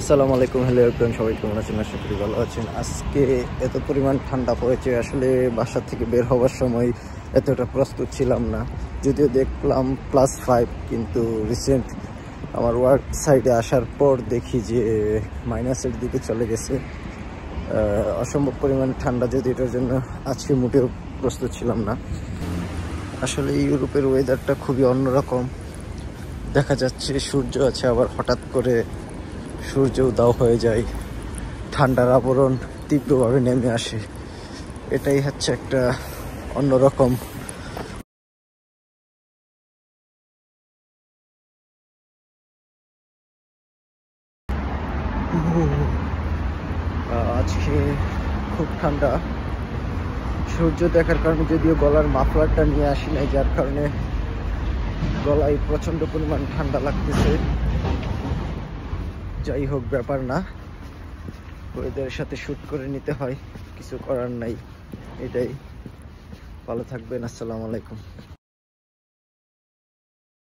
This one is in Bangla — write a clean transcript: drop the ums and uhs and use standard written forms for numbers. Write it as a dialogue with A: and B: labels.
A: আসসালামু আলাইকুম, হ্যালো এভরিওয়ান, সবাই কেমন আছেন? আশা করি ভালো আছেন। আজকে এত পরিমাণ ঠান্ডা পড়েছে, আসলে বাসা থেকে বের হওয়ার সময় এতটা প্রস্তুত ছিলাম না। যদিও দেখলাম +5, কিন্তু রিসেন্ট আমার ওয়ার্ক সাইডে আসার পর দেখি যে মাইনাসের দিকে চলে গেছে। অসম্ভব পরিমাণ ঠান্ডা, যদি এটার জন্য আজকে মোটেও প্রস্তুত ছিলাম না। আসলে ইউরোপের ওয়েদারটা খুবই অন্যরকম। দেখা যাচ্ছে সূর্য আছে, আবার হঠাৎ করে সূর্য উদাও হয়ে যায়, ঠান্ডার আবরণ তীব্রভাবে নেমে আসে। এটাই হচ্ছে একটা অন্যরকম। আজকে খুব ঠান্ডা। সূর্য দেখার কারণে যদিও গলার মাফলারটা নিয়ে আসি নাই, যার কারণে গলায় প্রচন্ড পরিমাণ ঠান্ডা লাগতেছে। যাই হোক, ব্যাপার না, ওয়েদারের সাথে শুট করে নিতে হয়, কিছু করার নাই। এটাই। ভালো থাকবেন। আসসালামু আলাইকুম।